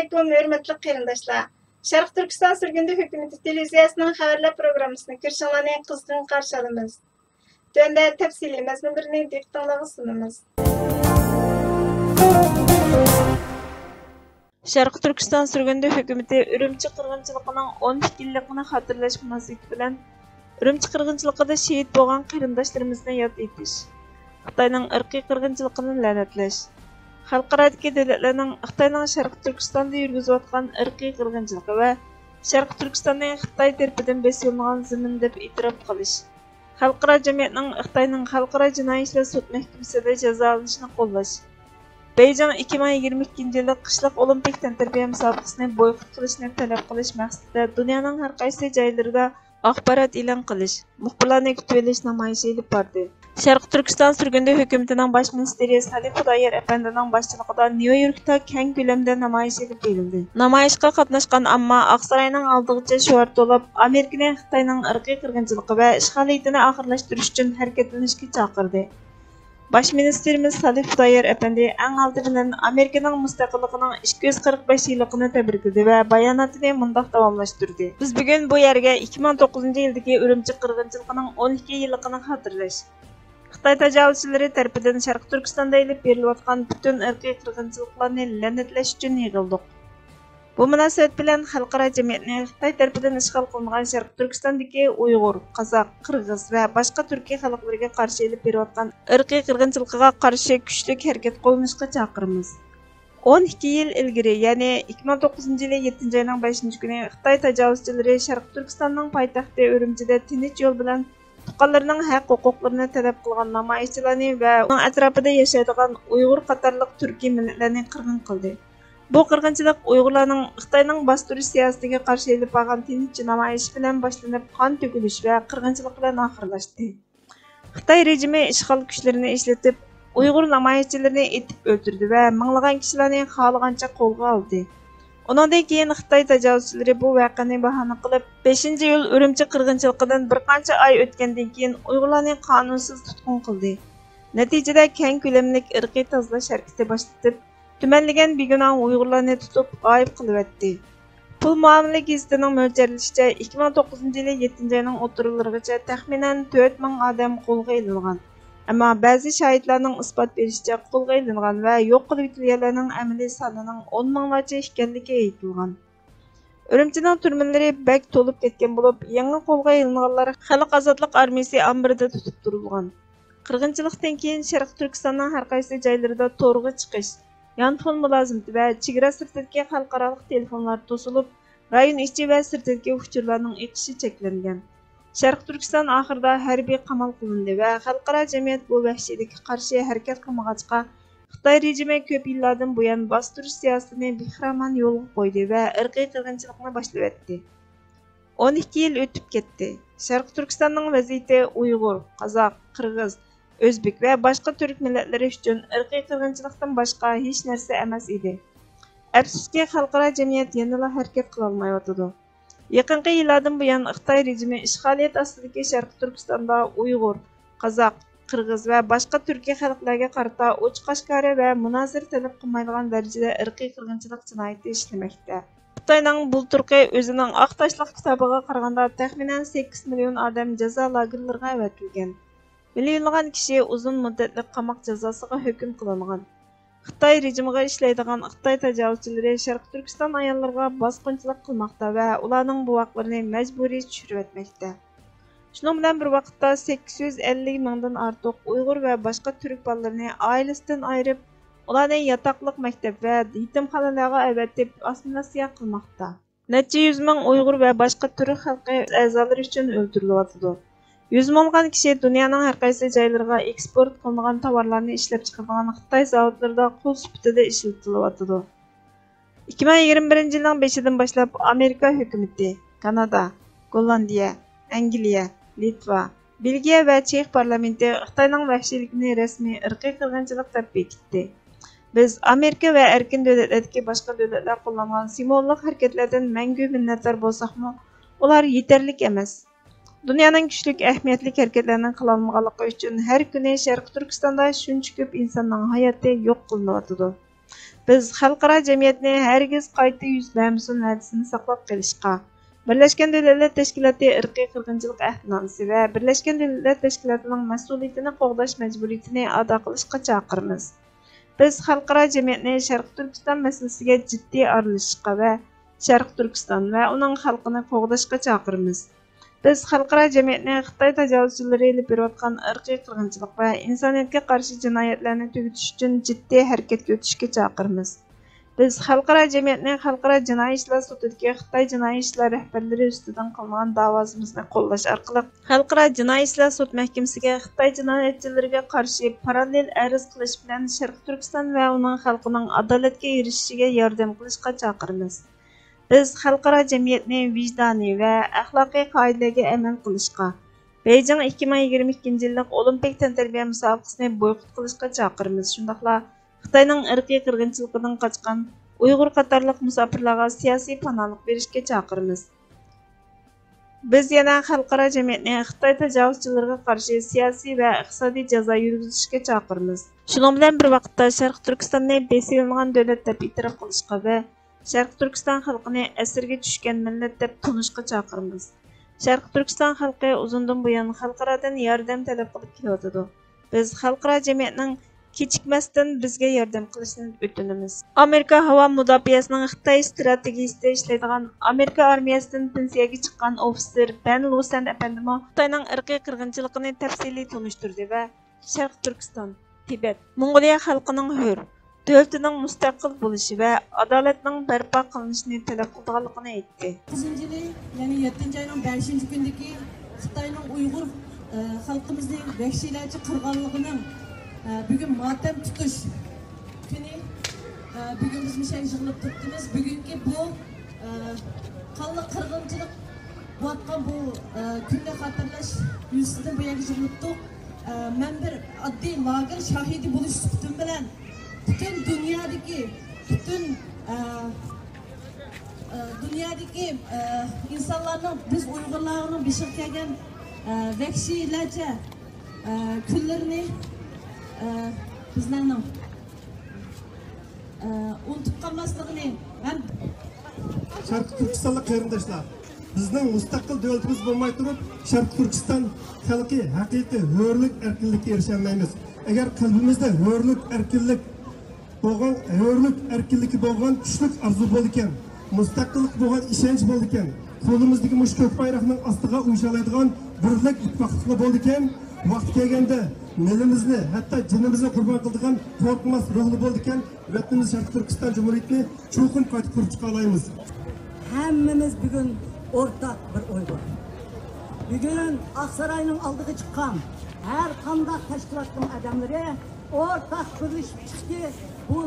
Assalamualaikum hörmətli qarindaşlar. Şərq Türkistan sürgündü hökuməti televiziyasının xəbərlər proqramısını görüşənlərni qızğın qarşı alırıq. Döndə təfsili məzmunlarını diqqətinizə sunumuz. Şərq Türkistan sürgündü hökuməti Ürümçi qırğınçılığının 12 illiğini xatırlaş münasibəti bilan Ürümçi qırğınçılığında şəhid bolğan qarindaşlarımızı yad etiş, Xitayning irqiy qırğınçılığını lənətləş, xalqaradakı dövlətlərin Xitayning Şərq Türkistanda yürgüzüyotgan irqiy qırğınçılığı və Şərq Türkistanning Xitay tərəfindən besilingan zəmin deb e'tirof qilish, xalqaro cəmiyyətin Xitayning xalqaro jinoiy ishlar sud məhkəməsində jazolanishini qo'llash, Beijing 2022 yillik qishliq olimpik tantarbiya musobaqasini boykot qilishni talab qilish maqsadida dunyoning har qaysi joylarida axborot e'lon qilish, muxbirlarni kutib olish namoyishi olib bordi. Şərq Türkistan sürgündü hökumətinin baş ministeri Salih Xudoyer əfəndining başçılığında Nyu-Yorkda keng ko'lamda namoyish olib berildi. Namoyishga qatnashgan ammo Aqsaroyning oldigacha shuar to'lib, Amerikaning Xitoyning irqiy qirg'inchiligi va ishg'oliyatini oxirlashtirish uchun harakatlanishga chaqirdi. Baş ministerimiz Salih Xudoyer əfəndi ən aldı bilan Amerikaning mustaqilligining 245 yilligini təbrikledi və bayonotini mundaq davomlashtirdi. Biz bugun bu yerga 2009 yildagi Ürümçi qirg'inchiligining 12 yilligini xotirlash, Xitay tajovuzchilari tarafidan Şərq Türkistanda elib berilayotgan bütün irqiy qirg'inchiliklarni la'natlash uchun yig'ildik. Bu munosabat bilan xalqaro jamiyatni Xitoy tarafidan ishg'ol qilingan Şərq Türkistondagi Uyg'ur, Qozoq, Qirg'iz va boshqa turkiy xalqlarga qarshi elib berilayotgan irqiy qirg'inchilikqa qarshi kuchli harakat qo'llanishga chaqiramiz. 12 yil ilgari, ya'ni 2009 yili 7 oyning 5 kuni Xitoy tajovuzchilari Şərq Türkistonning poytaxti Ürümchida tinch yo'l bilan tuqqanlarning haq-huquqlarini talab qilgan namoyishchilarni va uning atrofida yashaydigan Uyg'ur qatorliq turkiy millatlarni qirg'in qildi. Bu qirg'inchilik Uyg'urlarning Xitoyning bostirish siyosatiga qarshi elib borgan tinch namoyish bilan boshlanib, qon to'kilish va qirg'inchilik bilan oxirlashdi. Xitoy rejimi ishg'ol kuchlarini ishlatib, Uyg'ur namoyishchilarini etib o'ldirdi va minglagan kishilarni xohlagancha qo'lga oldi. Ondan keyin Xitoy tajovuzchilari bu voqeani bahona qilib, 5-yil Ürümçi qirg'inchiligidan bir qancha oy o'tgandan keyin Uyg'urlarni qonunsiz tutqun qildi. Natijada keng ko'lamlik irqiy tozalash harakati boshlatib, tumanlagan begunoh Uyg'urlarni tutib, g'oyib qilib etdi. Pul muomala gazetining mo'ljallashicha 2009 yili 7 oyning o'ttirlarigacha taxminan 4000 odam qo'lga olingan. Ammo ba'zi shahidlarning isbot berishicha qo'lga olingan va yo'q qilib etilganlarning amaliy sonining 10 minglarcha ekanligi aytilgan. Ürümchining turmalari bak to'lib ketgan bo'lib, yangi qo'lga olinganlar Xalq ozodlik armiyasi amrida tutib turilgan. Qirg'inchilikdan keyin Sharq Turkistonning har qaysi joylarida to'rga chiqish, yonfon mulozimati va chegara sirtidagi xalqaro telefonlar to'silib, rayon ichi va sirtidagi uchurlarning eqishi cheklangan. Şərq Türkistan oxirida harbiy qamal qilindi va xalqaro jamiyat bu vahshiylikka qarshi harakat qilmag'achqa Xitoy rejimi ko'p yillardan buyon bostirish siyosatini bexraman yo'lga qo'ydi va irqiy qirg'inchilikni boshlab etdi. 12 yil o'tib ketdi. Şərq Türkistanning vaziyati Uyg'ur, Qozoq, Qirg'iz, O'zbek va boshqa turk millatlari uchun irqiy qirg'inchilikdan boshqa hech narsa emas edi. Afsuski, xalqaro jamiyat yanada harakat qila olmayotdi. Yaqinqi yillardan buyon Xitoy rejimi ishg'oliyat ostidagi Şərq Turkistonda Uyg'ur, Qozoq, Qirg'iz va boshqa turkiy xalqlarga qarata ochiq-oshkora va munozir talab qilmaydigan darajada irqiy qirg'inchilik jinoyati ishlamoqda. Xitoyning bulturqi o'zining oq toshliq kitobiga qaraganda taxminan 8 million odam jazo lagerlariga avatilgan. Millionlagan kishi uzun muddatli qamoq jazosiga hukm qilingan. Xitoy rejimiga ishlaydigan Xitoy tajovuzchilari Şərq Türkiston ayollariga bosqinchilik qilmoqda va ularning bu haqlarini majburiy tushirib etmoqda. Shuning bilan bir vaqtda 850 mingdan ortiq Uyg'ur va boshqa turk bolalarini oilasidan ayirib, ularni yotoqliq maktab va yetimxonalarga avatib, assimilyatsiya qilmoqda. Necha yuz ming Uyg'ur va boshqa turk xalqi a'zolari uchun o'ldirilyapti. 100 mingdan kishi dunyoning har qaysi joylariga eksport qilingan tovarlarni ishlab chiqaradigan Xitoy zavodlarida qul sifatida ishlatilyapti. 2021 yilning 5-idan boshlab Amerika hukumatı, Kanada, Gollandiya, Angliya, Litva, Belgiya va Chex parlamenti Xitoyning vahshiyligini rasmiy irqiy qirg'inchilik deb bekitdi. Biz Amerika va erkin davlatlardagi boshqa davlatlar qo'llangan simvollik harakatlardan mangu minnatdor bo'lsakmi, ular yetarli emas. Dunyoning kuchli ahamiyatli harakatlarning qilinmaganligi uchun har kuni Şərq Türkistonda shuncha ko'p insonning hayoti yo'q qilinayotdi. Biz xalqaro jamiyatni hargiz qayta yuz bermasin va'dasini saqlab qolishga, Birleşken Devletler Teşkilatı irqiy qirg'inchilik ahdnomasi va Birleşken Devletler Teşkilatı'nın mas'uliyatini qo'g'dash majburiyatini ado qilishga chaqiramiz. Biz xalqaro jamiyatni Sharq Turkiston masalasiga jiddiy aralashishga va Sharq Turkiston va uning xalqini qo'g'dashga chaqiramiz. Biz xalqaro jamiyatni Xitoy tajovuzchilari ilib berayotgan irqiy qirg'inchilik va insoniyatga qarshi jinoyatlarni tugatish uchun jiddiy harakatga o'tishga chaqiramiz. Biz xalqaro jamiyatni Xalqaro jinoiy ishlar sudidagi Xitoy jinoiy ishlar rahbarlari ustidan qilgan da'vosimizni qo'llash orqali Xalqaro jinoiy ishlar sud mahkamasiga Xitoy jinoyatchilariga qarshi parallel arz qilish bilan Sharq Turkiston va uning xalqining adolatga erishishiga yordam qilishga chaqiramiz. Biz xalqaro jamiyatni vijdoniy va axloqiy qoidalarga amal qilishga, Beijing 2022 yillik Olimpik tantarbiya musobaqasini boykot qilishga chaqiramiz. Shundaqla Xitoyning irqiy qirg'inchiligidan qochgan Uyg'ur qatorliq musofirlarga siyosiy panohlik berishga chaqiramiz. Biz yana xalqaro jamiyatni Xitoy tajovuzchilariga qarshi siyosiy va iqtisodiy jazo yurgizishga chaqiramiz. Shuning bilan bir vaqtda Sharq Turkistonni besilgan davlat deb e'tirof qilishga va Sharq Turkiston xalqini asirga tushgan millat deb tanishga chaqiramiz. Sharq Turkiston xalqi uzundan buyon xalqarodan yordam talab qilib kelyotdi. Biz xalqaro jamiyatning kechikmasdan bizga yordam qilishni o'tinamiz. Amerika havo mudofaasining Xitoy strategiyasida ishlaydigan Amerika armiyasidan pensiyaga chiqqan ofitser Ben Lusen apandimo Xitoyning irqiy qirg'inchiligini tafsiliy tunishtirdi va Sharq Turkiston, Tibet, Mongoliya xalqining hur, davlatining mustaqil bo'lishi va adolatning barpo qilinishini talab qilganligini aytdi. 9-yili, ya'ni 7-oyning 5-kundagi Xitoyning Uyg'ur xalqimizning vahshiylarcha qirg'inligining bugün matem tutuş günü bugün biz müşahidlik tuttuğumuz bugünkü bu kanlı kırgıncılık batkan bu günde hatırlaş yüzünden bu yakışıklıktık. Ben bir adli lager şahidi buluştuktum bilen bütün dünyadaki insanların biz Uygurlarının bir şirkegen vahşilerce küllerini bizlerning unutib qolmasligini ham Sharq Turkistonlik qarindoshlar, bizning mustaqil davlatimiz bo'lmay turib, Sharq Turkiston xalqi haqiqiy hurlik, erkinlikka erisha olmaymiz. Agar qalbimizda hurlik, erkinlik bo'lgan kuchli arzu bo'lar ekan, mustaqillik bo'lgan ishonch bo'lar ekan, qo'limizdagi mush ko'k bayroqning ostiga uyshalaydigan birlik ittifoqlik bo'lar ekan, vaqt kelganda milimizni, hatta jinimizni qurbon qiladigan qo'rqmas ruhli bo'ldi ekan, vatanimiz Sharq Turkiston Cumhuriyetini cho'qin qayta qurib chiqa olamiz. Hammamiz bugun o'rtaq bir o'y bor. Bugun Aqsaroyning oldiga chiqqan har qanday tashkilotning odamlari o'rtaq birlashib chiqdi. Bu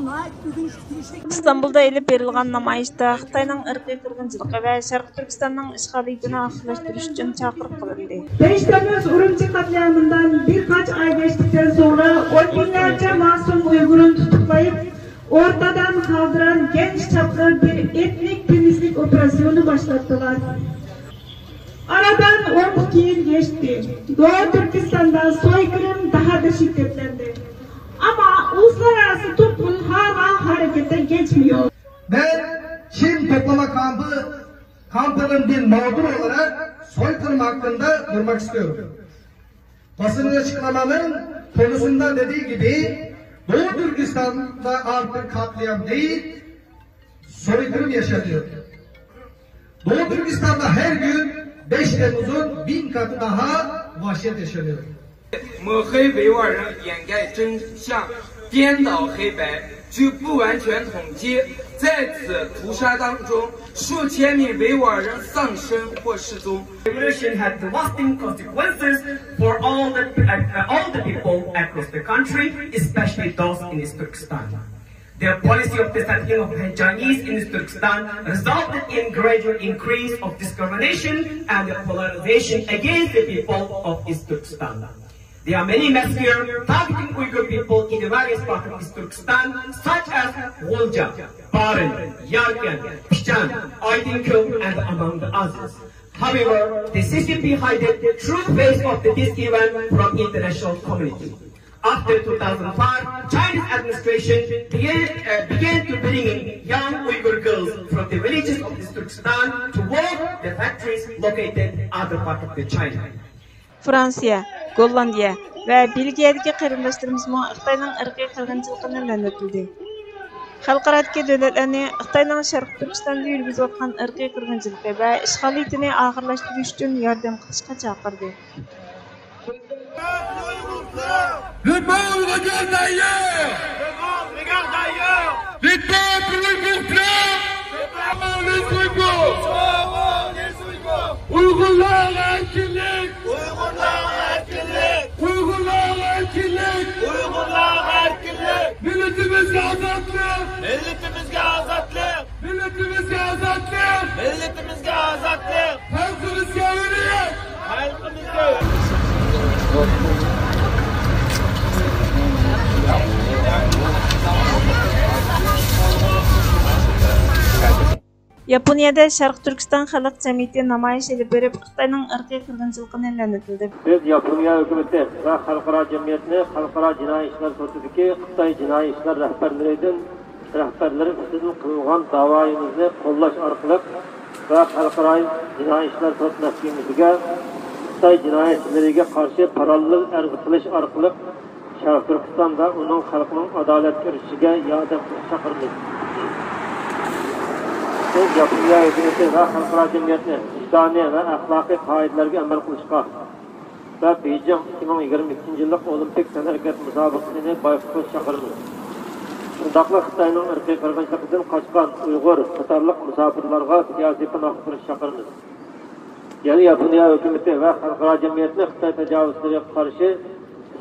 İstanbul'da elib berilgan namoyishda Xitoyning irqiy qirg'inchiligi va Sharq Turkistonning ishg'oliyatini oxirlashtirish uchun chaqiriq qilindi. 5 Temmuz Urumchi qatlamidan birkaç ay geçtikten sonra on binlerce masum Uygur'un tutuklayıp ortadan kaldıran genç çaplı bir etnik temizlik operasyonu başlattılar. Aradan 12 yıl geçti. Doğu Türkistan'da soykırım daha da şiddetlendi. Ama uluslararası toplum hala harekete geçmiyor. Ben Çin toplama kampının bir mağdur olarak soykırım hakkında durmak istiyorum. Basın açıklamanın konusunda dediği gibi Doğu Türkistan'da artık katliam değil, soykırım yaşanıyor. Doğu Türkistan'da her gün 5 Temmuz'un 1000 katı daha vahşet yaşanıyor. 抹黑维吾尔人掩盖真相，颠倒黑白，据不完全统计，在此屠杀当中，数千名维吾尔人丧生或失踪。Revolution had devastating consequences for all the people across the country, especially those in East Turkestan. The policy of the settling of Chinese in East Turkestan resulted in gradual increase of discrimination and the polarization against the people of East Turkestan. There are many massacres targeting Uyghur people in the various parts of East Turkestan, such as Volja, Baran, Yarkan, Pichan, Aydinköy, and among the others. However, the CCP hid the true face of this event from international community. After 2005, Chinese administration began to bring in young Uyghur girls from the villages of Turkestan to work the factories located in other part of the China. Fransiya, Gollandiya ve Belgiyadagi qarindoshlarimiz Xitoyning irqiy qirg'inchiligini la'natladi. Xalqaradagi davlatlarni Xitoyning Sharq Turkistonda yurgizayotgan irqiy qirg'inchiligi va ishg'oliyatini oxirlashtirish uchun yordam qilishga chaqirdi. Le monde regarde ailleurs. Les peuples Ouïghours pleurent. Les Ouïghours. Uygurlar erkinlik. Uygurlar erkinlik. Milletimizge azatlık. Halkımızga hürriyet. Yaponiyada Sharq Turkiston xalq jamiyati namoyish elib berib, Xitoyning irqiy qirg'inchiligini la'natladi. Biz Yaponiya hukumati va xalqaro jamiyatni xalqaro jinoiy ishlar sudidagi Xitoy jinoiy ishlar rahbarlari ustidan qilingan da'voyimizni qo'llash orqali va xalqaro jinoiy ishlar sud mahkamasiga Xitoy jinoyatchilariga qarshi parallel arz qilish orqali Sharq Turkiston va uning xalqining adolatga erishishiga yordam qilishga chaqiramiz. Biz Yaponiya hukumati va xalqaro jamiyatni ijtimoiy va axloqiy qoidalarga amal qilishga va Beijing 2022 yillik Olimpik san'at musobaqasini boyqotishga chaqiramiz. Shundaqla Xitoyning irqiy qirg'inchiligidan qochgan Uyg'ur qatorliq musofirlarga siyosiy panoh berishga chaqiramiz. Yani Yaponiya hukumati va xalqaro jamiyatni Xitoy tajovuzlariga qarshi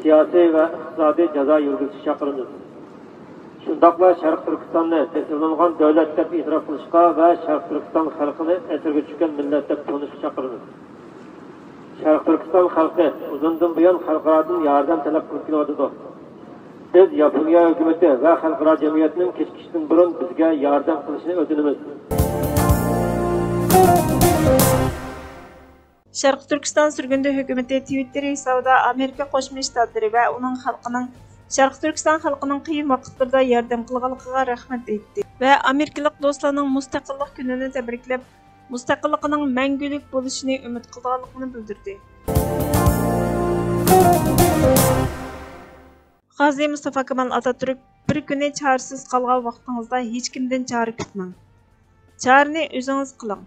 siyosiy va iqtisodiy jazo yurgizishga chaqiramiz. Shundaqla Sharq Turkistonni tasdiqlangan davlat deb e'tirof qilishga va Sharq Turkiston xalqini asirga tushgan millat deb tanishga chaqiramiz. Sharq Turkiston xalqi uzundan buyon xalqarodan yordam talab qilib keladi. Biz Yaponiya hukumati va xalqaro jamiyatning kechikishdan burun bizga yordam qilishini o'tinamiz. Sharq Turkiston sürgündü hükümeti Twitter hesabida Amerika Qo'shma Shtatlari va uning xalqining Sharq Turkiston xalqining qiyin vaqtlarda yordam qilganligiga rahmat aytdi va amerikalik do'stlarning mustaqillik kunini tabriklab, mustaqilligining mangulik bo'lishini umid qilganligini bildirdi. G'azi Mustafa Kemal Atatürk bir kuni chorasiz qolgan vaqtingizda hech kimdan chora kutmang. Chorani o'zingiz qiling.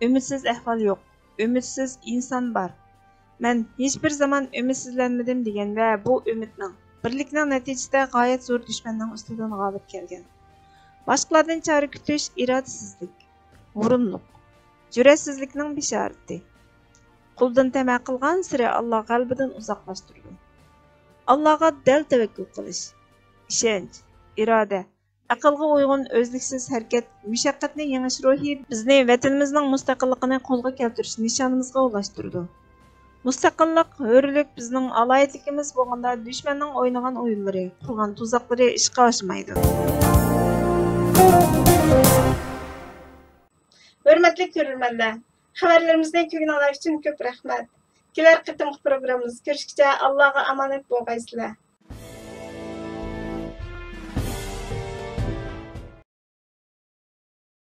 Umidsiz ahvol yo'q. Umidsiz inson bor. Men hech bir zaman umidsizlanmadim degan va bu umidning birlikning natijasida g'oyat zo'r dushmanning ustidan g'olib kelgan. Boshqalardan chora kutish irodasizlik, g'ururlik, jur'atsizlikning bishorati. Quldan tama qilgan sira Alloh qalbidan uzoqlashtirdi. Allohga dal tavakkul qilish, ishonch, iroda, aqlga uyg'un o'zliksiz harakat, mushaqqatni yengish ruhi bizni vatanimizning mustaqilligini qo'lga keltirish nishonimizga ulashtirdi. Mustaqillik, hurlik bizning aloyatligimiz bo'lganda dushmanning o'ynagan o'yinlari, qurgan tuzoqlari ishga oshmaydi. Hurmatli ko'ruvchilar, xabarlarimizni ko'rganlar uchun ko'p rahmat. Kelar qitimli programmamiz ko'rishguncha Allohga omonat bo'lgaysizlar.